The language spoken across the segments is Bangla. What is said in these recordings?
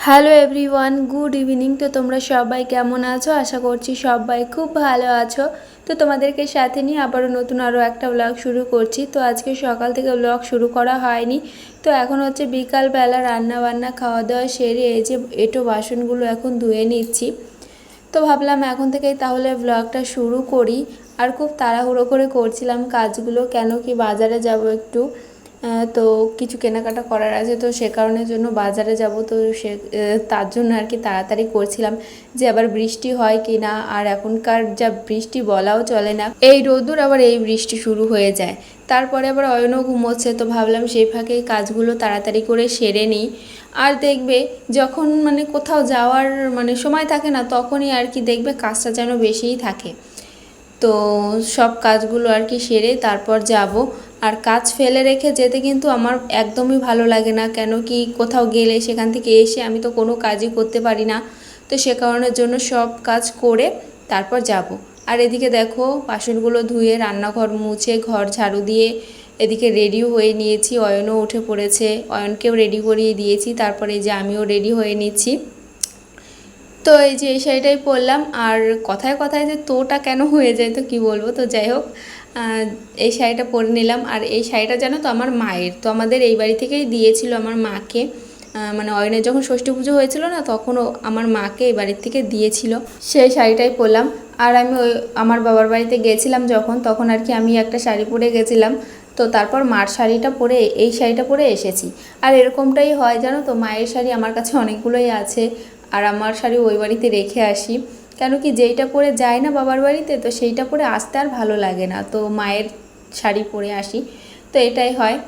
Hello everyone, good evening. তো তোমরা সবাই কেমন আছো? আশা করছি সবাই খুব ভালো আছো। তো তোমাদেরকে সাথে নিয়ে আবারও নতুন আরও একটা ব্লগ শুরু করছি। তো আজকে সকাল থেকে ব্লগ শুরু করা হয়নি। তো এখন হচ্ছে বিকালবেলা, রান্না বান্না খাওয়া দাওয়া সেরে এই যে এঁটো বাসনগুলো এখন ধুয়ে নিচ্ছি। তো ভাবলাম এখন থেকেই তাহলে ব্লগটা শুরু করি। আর খুব তাড়াহুড়ো করে করছিলাম কাজগুলো, কেন কি বাজারে যাব একটু। তো কিছু কেনাকাটা করার আছে, তো সে কারণের জন্য বাজারে যাব। তো তার জন্য আর কি তাড়াতাড়ি করছিলাম যে আবার বৃষ্টি হয় কি না। আর এখনকার যা বৃষ্টি বলাও চলে না, এই রোদ্দুর আবার এই বৃষ্টি শুরু হয়ে যায়। তারপরে আবার অয়নও ঘুমোচ্ছে, তো ভাবলাম সেই ফাঁকে কাজগুলো তাড়াতাড়ি করে সেরে নিই। আর দেখবে যখন কোথাও যাওয়ার সময় থাকে না, তখনই আর কি দেখবে কাজটা যেন বেশিই থাকে। তো সব কাজগুলো আর কি সেরে তারপর যাব। আর কাজ ফেলে রেখে যেতে কিন্তু আমার একদমই ভালো লাগে না, কেন কি কোথাও গেলে সেখান থেকে এসে আমি তো কোনো কাজই করতে পারি না। তো সে কারণের জন্য সব কাজ করে তারপর যাব। আর এদিকে দেখো বাসনগুলো ধুয়ে রান্নাঘর মুছে ঘর ঝাড়ু দিয়ে এদিকে রেডিও হয়ে নিয়েছি। অয়নও উঠে পড়েছে, অয়নকেও রেডি করিয়ে দিয়েছি। তারপরে যে আমিও রেডি হয়ে নিচ্ছি। তো এই যে এই শাড়িটাই পরলাম। আর কথায় কথায় যে তোটা কেন হয়ে যায় তো কি বলবো। তো যাই হোক, এই শাড়িটা পরে নিলাম। আর এই শাড়িটা জানো তো আমার মায়ের, তো আমাদের এই বাড়ি থেকেই দিয়েছিল আমার মাকে। অয়নের যখন ষষ্ঠী পুজো হয়েছিল না, তখনও আমার মাকে এই বাড়ির থেকে দিয়েছিল। সেই শাড়িটাই পরলাম। আর আমি আমার বাবার বাড়িতে গেছিলাম যখন, তখন আর কি আমি একটা শাড়ি পরে গেছিলাম। তো তারপর মার শাড়িটা পরে এই শাড়িটা পরে এসেছি। আর এরকমটাই হয় জানো তো, মায়ের শাড়ি আমার কাছে অনেকগুলোই আছে। আর আমার শাড়ি ওই বাড়িতে রেখে আসি, কেন কি যেইটা পরে যায় না বাবার বাড়িতে, তো সেইটা পরে আসতে আর ভালো লাগে না। তো মায়ের শাড়ি পরে আসি, তো এটাই হয়।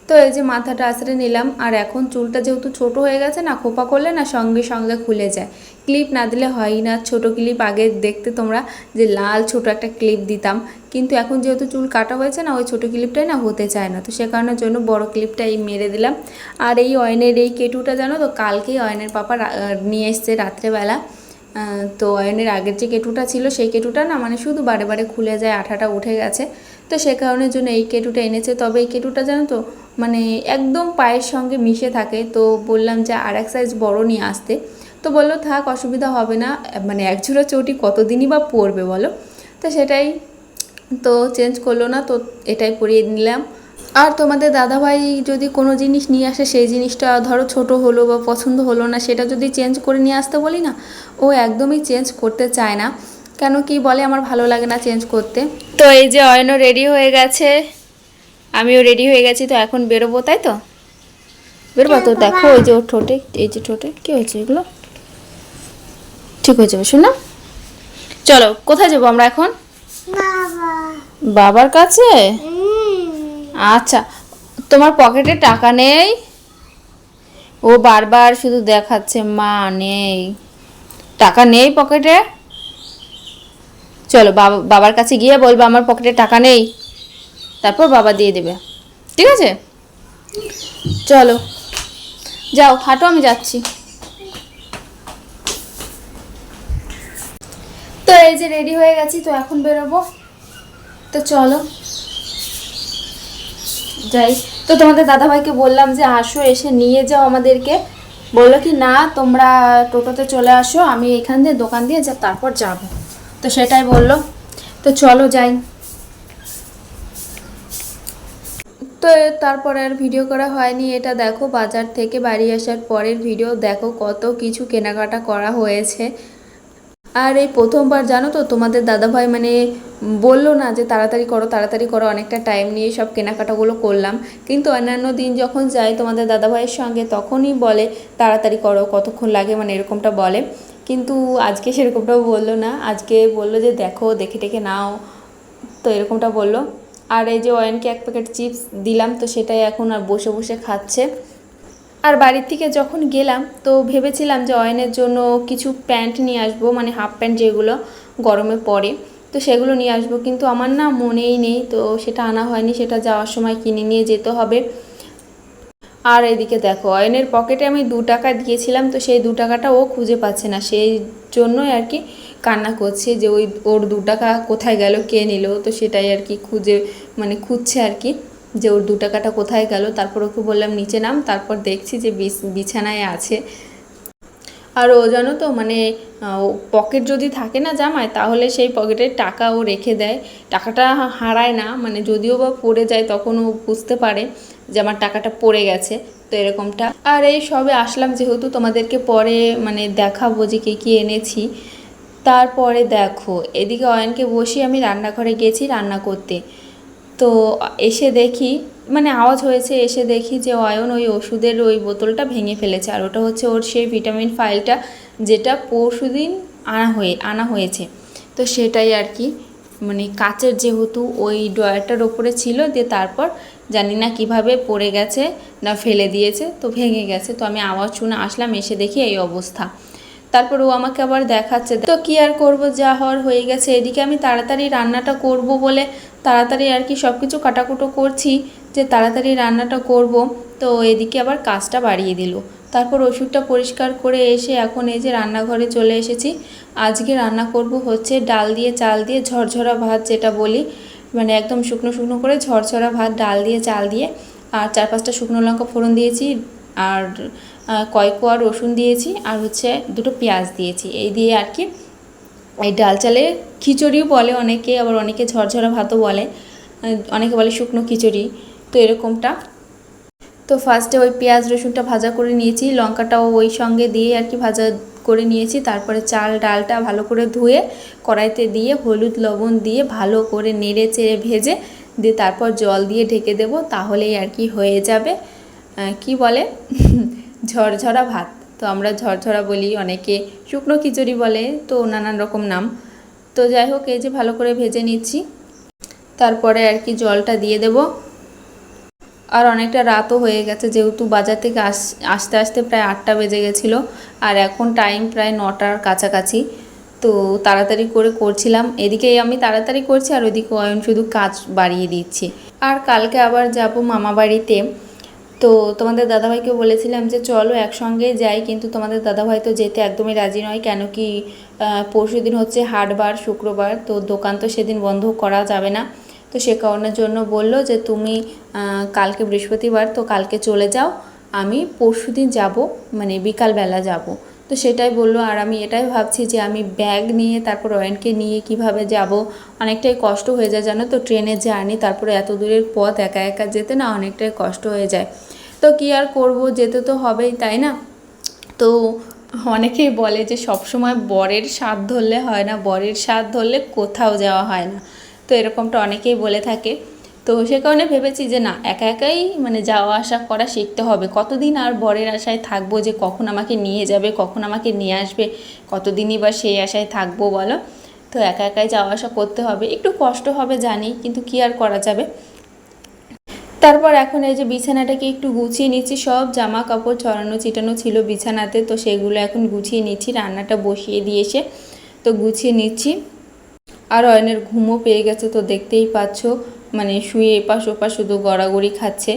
তো এই যে মাথাটা আঁচড়ে নিলাম। আর এখন চুলটা যেহেতু ছোট হয়ে গেছে না, খোপা করলে না সঙ্গে সঙ্গে খুলে যায়, ক্লিপ না দিলে হয়ই না। ছোট ক্লিপ আগে দেখতে তোমরা যে লাল ছোট একটা ক্লিপ দিতাম, কিন্তু এখন যেহেতু চুল কাটা হয়েছে না, ওই ছোটো ক্লিপটাই না হতে চায় না। তো সে কারণের জন্য বড় ক্লিপটা এই মেরে দিলাম। আর এই অয়নের এই কেটুটা জানো তো, কালকেই অয়নের পাপা নিয়ে এসছে রাত্রেবেলা। তো অয়নের আগের যে কেটুটা ছিল, সেই কেটুটা না শুধু বারে বারে খুলে যায়, আঠাটা উঠে গেছে। তো সে কারণের জন্য এই কেটুটা এনেছে। তবে এই কেটুটা জানো তো একদম পায়ের সঙ্গে মিশে থাকে। তো বললাম যে আর এক সাইজ বড় নিয়ে আসতে। তো বললো থাক, অসুবিধা হবে না, এক জোড়া চটি কতদিনই বা পরবে বলো। তো সেটাই, তো চেঞ্জ করলো না, তো এটাই পরিয়ে নিলাম। আর তোমাদের দাদাভাই যদি কোনো জিনিস নিয়ে আসে, সেই জিনিসটা ধরো ছোট হলো বা পছন্দ হলো না, সেটা যদি চেঞ্জ করে নিয়ে আসতে বলি না, ও একদমই চেঞ্জ করতে চায় না। কেন কি বলে, আমার ভালো লাগে না চেঞ্জ করতে। তো এই যে অয়নও রেডি হয়ে গেছে, আমিও রেডি হয়ে গেছি। তো এখন বেরোবো, তাই তো বেরোবো। তো দেখো এই যে ওর ঠোঁটে, এই যে ঠোঁটে কী হয়েছে, এগুলো ঠিক হয়ে যাবে শোনা। চলো কোথায় যাবো আমরা এখন? বাবার কাছে। আচ্ছা, তোমার পকেটে টাকা নেই? ও বারবার শুধু দেখাচ্ছে মা নেই, টাকা নেই পকেটে। চলো বাবার কাছে গিয়ে বলবো আমার পকেটে টাকা নেই, তারপর বাবা দিয়ে দেবে, ঠিক আছে? চলো যাও হাঁটো, আমি যাচ্ছি। তো এই যে রেডি হয়ে গেছি, তো এখন বেরোবো। তো চলো যাই। তো তোমাদের দাদাভাইকে বললাম যে আসো, এসে নিয়ে যাও আমাদেরকে। বললো কি না, তোমরা টোটোতে চলে আসো, আমি এখান দিয়ে দোকান দিয়ে তারপর যাব। তো সেটাই বললো। তো চলো যাই। তো তারপরে আর ভিডিও করা হয়নি। এটা দেখো বাজার থেকে বাড়ি আসার পরের ভিডিও, দেখো কত কিছু কেনাকাটা করা হয়েছে। আর এই প্রথমবার জানো তো, তোমাদের দাদাভাই বললো না যে তাড়াতাড়ি করো তাড়াতাড়ি করো, অনেকটা টাইম নিয়ে সব কেনাকাটাগুলো করলাম। কিন্তু অন্যান্য দিন যখন যাই তোমাদের দাদাভাইয়ের সঙ্গে, তখনই বলে তাড়াতাড়ি করো, কতক্ষণ লাগে, এরকমটা বলে। কিন্তু আজকে সেরকমটাও বললো না, আজকে বললো যে দেখো দেখে টেকে নাও, তো এরকমটা বললো। আর এই যে অয়নকে এক প্যাকেট চিপস দিলাম, তো সেটাই এখন আর বসে বসে খাচ্ছে। আর বাড়ির থেকে যখন গেলাম, তো ভেবেছিলাম যে অয়নের জন্য কিছু প্যান্ট নিয়ে আসবো, হাফ প্যান্ট যেগুলো গরমে পরে, তো সেগুলো নিয়ে আসবো। কিন্তু আমার না মনেই নেই, তো সেটা আনা হয়নি, সেটা যাওয়ার সময় কিনে নিয়ে যেতে হবে। আর এদিকে দেখো অয়নের পকেটে আমি 2 টাকা দিয়েছিলাম, তো সেই 2 টাকাটা ও খুঁজে পাচ্ছে না, সেই জন্যই আর কি কান্না করছে যে ওর 2 টাকা কোথায় গেল, কে নিল। তো সেটাই আর কি খুঁজছে আর কি। যে ওর 2 টাকাটা কোথায় গেল। তারপর ওকে বললাম নিচে নাম, তারপর দেখছি যে বিছানায় আছে। আর ও জানো তো মানে পকেট যদি থাকে না জামায়, তাহলে সেই পকেটের টাকা ও রেখে দেয়, টাকাটা হারায় না, মানে যদিও বা পড়ে যায় তখন ও বুঝতে পারে যে আমার টাকাটা পড়ে গেছে। তো এরকমটা। আর এই সবে আসলাম, যেহেতু তোমাদেরকে পরে মানে দেখাবো যে কী কী এনেছি। তারপরে দেখো এদিকে অয়নকে বসিয়ে আমি রান্নাঘরে গেছি রান্না করতে। তো এসে দেখি মানে আওয়াজ হয়েছে, এসে দেখি যে অয়ন ওই ওষুধের ওই বোতলটা ভেঙে ফেলেছে। আর ওটা হচ্ছে ওর সেই ভিটামিন ফাইলটা, যেটা পরশুদিন আনা হয়েছে। তো সেটাই আর কি, মানে কাচের যেহেতু ওই ড্রয়ারটার ওপরে ছিল, দিয়ে তারপর জানি না কিভাবে পড়ে গেছে না ফেলে দিয়েছে, তো ভেঙে গেছে। তো আমি আওয়াজ শুনে আসলাম, এসে দেখি এই অবস্থা। তারপর ও আমাকে আবার দেখাচ্ছে। তো কি আর করব, যা হওয়ার হয়ে গেছে। এদিকে আমি তাড়াতাড়ি রান্নাটা করব বলে তাড়াতাড়ি আর কি সব কিছু কাটাকুটো করছি, যে তাড়াতাড়ি রান্নাটা করব। তো এদিকে আবার কাজটা বাড়িয়ে দিল। তারপর ওষুধটা পরিষ্কার করে এসে এখন এই যে রান্নাঘরে চলে এসেছি। আজকে রান্না করব হচ্ছে ডাল দিয়ে চাল দিয়ে ঝরঝরা ভাত, যেটা বলি, মানে একদম শুকনো শুকনো করে ঝরঝরা ভাত, ডাল দিয়ে চাল দিয়ে। আর 4-5টা শুকনো লঙ্কা ফোড়ন দিয়েছি, আর কয়েক কোয়া রসুন দিয়েছি, আর হচ্ছে 2টো পেঁয়াজ দিয়েছি। এই দিয়ে আর কি এই ডাল চালে খিচুড়িও বলে অনেকে, আবার অনেকে ঝরঝরা ভাতও বলে, অনেকে বলে শুকনো খিচুড়ি। তো এরকমটা। তো ফার্স্টে ওই পেঁয়াজ রসুনটা ভাজা করে নিয়েছি, লঙ্কাটাও ওই সঙ্গে দিয়ে আর কি ভাজা করে নিয়েছি। তারপরে চাল ডালটা ভালো করে ধুয়ে কড়াইতে দিয়ে হলুদ লবণ দিয়ে ভালো করে নেড়ে চেড়ে ভেজে দিয়ে তারপর জল দিয়ে ঢেকে দেব, তাহলেই আর কি হয়ে যাবে কি বলে ঝরঝরা ভাত। তো আমরা ঝরঝরা বলি, অনেকে শুকনো খিচুড়ি বলে, তো নানান রকম নাম। তো যাই হোক, এই যে ভালো করে ভেজে নিচ্ছি। তারপরে আর কি জলটা দিয়ে দেব। আর অনেকটা রাতও হয়ে গেছে, যেহেতু বাজার থেকে আসতে আসতে প্রায় 8টা বেজে গেছিলো, আর এখন টাইম প্রায় 9টার কাছাকাছি। তো তাড়াতাড়ি করে করছিলাম, এদিকে আমি তাড়াতাড়ি করছি আর ওইদিকে অয়ন শুধু কাজ বাড়িয়ে দিচ্ছে। আর কালকে আবার যাব মামা বাড়িতে। তো তোমাদের দাদাভাইকে বলেছিলাম যে চলো একসঙ্গে যাই, কিন্তু তোমাদের দাদাভাই তো যেতে একদমই রাজি নয়, কেন কি পরশুদিন হচ্ছে হাটবার, শুক্রবার, তো দোকান তো সেদিন বন্ধ করা যাবে না। তো সে কারণের জন্য বলল যে তুমি কালকে বৃহস্পতিবার, তো কালকে চলে যাও, আমি পরশুদিন যাব, মানে বিকালবেলা যাব। তো সেটাই বললো। আর আমি এটাই ভাবছি যে আমি ব্যাগ নিয়ে তারপর অয়নকে নিয়ে কিভাবে যাব, অনেকটাই কষ্ট হয়ে যায় জানো তো, ট্রেনের জার্নি, তারপরে এত দূরের পথ একা একা যেতে না অনেকটাই কষ্ট হয়ে যায়। তো কী আর করব, যেতে তো হবেই, তাই না? তো অনেকেই বলে যে সবসময় বরের স্বাদ ধরলে হয় না, বরের স্বাদ ধরলে কোথাও যাওয়া হয় না। তো এরকমটা অনেকেই বলে থাকে। তো সে কারণে ভেবেছি যে না, একা একাই মানে যাওয়া আসা করা শিখতে হবে। কতদিন আর বরের আশায় থাকবো যে কখন আমাকে নিয়ে যাবে, কখন আমাকে নিয়ে আসবে, কতদিনই বা সেই আশায় থাকবো বলো। তো একা একাই যাওয়া আসা করতে হবে, একটু কষ্ট হবে জানি, কিন্তু কী আর করা যাবে। তারপর এখন এই যে বিছানাটাকে একটু গুছিয়ে নিচ্ছি, সব জামা কাপড় ছড়ানো ছিটানো ছিল বিছানাতে, তো সেগুলো এখন গুছিয়ে নিচ্ছি, রান্নাটা বসিয়ে দিয়ে এসে তো গুছিয়ে নিচ্ছি। আর অয়নের ঘুমও পেয়ে গেছে, তো দেখতেই পাচ্ছ মানে শুয়ে এপাশ ওপাশ শুধু গড়াগড়ি খাচ্ছে।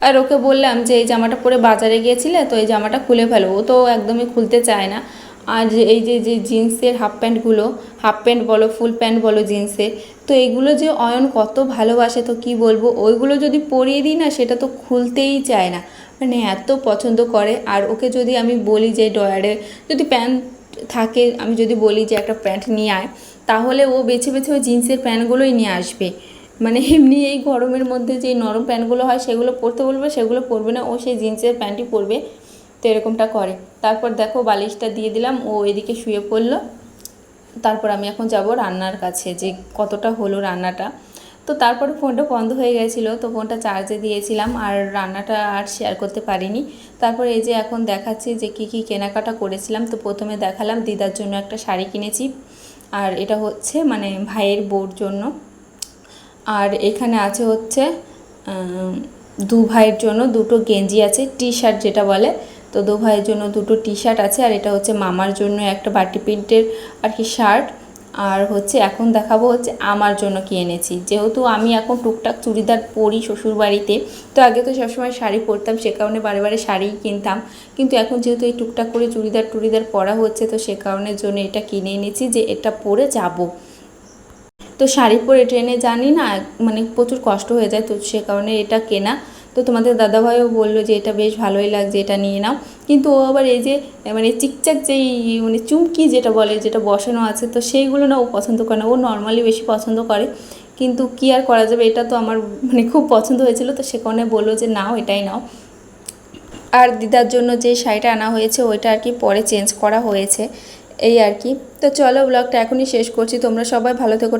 আর ওকে বললাম যে এই জামাটা পরে বাজারে গিয়েছিলে, তো এই জামাটা খুলে ফেলো, ও তো একদমই খুলতে চায় না। আর এই যে যে জিন্সের হাফ প্যান্টগুলো, হাফ প্যান্ট বলো ফুল প্যান্ট বলো জিন্সের, তো এগুলো যে অয়ন কত ভালোবাসে, তো কি বলবো, ওইগুলো যদি পরিয়ে দিই না সেটা তো খুলতেই চায় না, মানে এত পছন্দ করে। আর ওকে যদি আমি বলি যে ডয়ারে যদি প্যান্ট থাকে, আমি যদি বলি যে একটা প্যান্ট নিয়ে আয়, তাহলে ও বেছে বেছে ওই জিন্সের প্যান্টগুলোই নিয়ে আসবে। মানে এমনি এই গরমের মধ্যে যে নরম প্যান্টগুলো হয় সেগুলো পরতে বলবে, সেগুলো পরবে না, ও সেই জিন্সের প্যান্টই পরবে। তো এরকমটা করে। তারপর দেখো বালিশটা দিয়ে দিলাম, ও এদিকে শুয়ে পড়লো। তারপর আমি এখন যাব রান্নার কাছে, যে কতটা হলো রান্নাটা। তো তারপরে ফোনটা বন্ধ হয়ে গেছিলো, তো ফোনটা চার্জে দিয়েছিলাম, আর রান্নাটা আর শেয়ার করতে পারিনি। তারপর এই যে এখন দেখাচ্ছি যে কী কী কেনাকাটা করেছিলাম। তো প্রথমে দেখালাম দিদার জন্য একটা শাড়ি কিনেছি, আর এটা হচ্ছে মানে ভাইয়ের বউর জন্য। আর এখানে আছে হচ্ছে দু ভাইয়ের জন্য 2টো গেঞ্জি আছে, টি শার্ট যেটা বলে। তো 2 ভাইয়ের জন্য 2টো টি শার্ট আছে, আর এটা হচ্ছে মামার জন্য একটা বাটি প্রিন্টের আর কি শার্ট। আর হচ্ছে এখন দেখাবো হচ্ছে আমার জন্য কি এনেছি, যেহেতু আমি এখন টুকটাক চুড়িদার পরি শ্বশুরবাড়িতে। তো আগে তো সবসময় শাড়ি পরতাম, সে কারণে বারে বারে শাড়িই কিনতাম, কিন্তু এখন যেহেতু এই টুকটাক করে চুড়িদার পরা হচ্ছে, তো সে কারণের জন্য এটা কিনে এনেছি যে এটা পরে যাব। তো শাড়ি পরে ট্রেনে জানি না, মানে প্রচুর কষ্ট হয়ে যায়, তো সে কারণে এটা কেনা। তো তোমাদের দাদাভাইও বললো যে এটা বেশ ভালোই লাগছে, এটা নিয়ে নাও। কিন্তু ও আবার এই যে মানে চিকচাক যেই মানে চুমকি যেটা বলে, যেটা বসানো আছে, তো সেইগুলো না ও পছন্দ করে না, ও নর্মালি বেশি পছন্দ করে। কিন্তু কী আর করা যাবে, এটা তো আমার মানে খুব পছন্দ হয়েছিল, তো সে কারণে বললো যে নাও, এটাই নাও। আর দিদার জন্য যে শাড়িটা আনা হয়েছে ওইটা আর কি পরে চেঞ্জ করা হয়েছে, এই আর কি। তো চলো ব্লগটা এখনই শেষ করছি, তোমরা সবাই ভালো থেকো।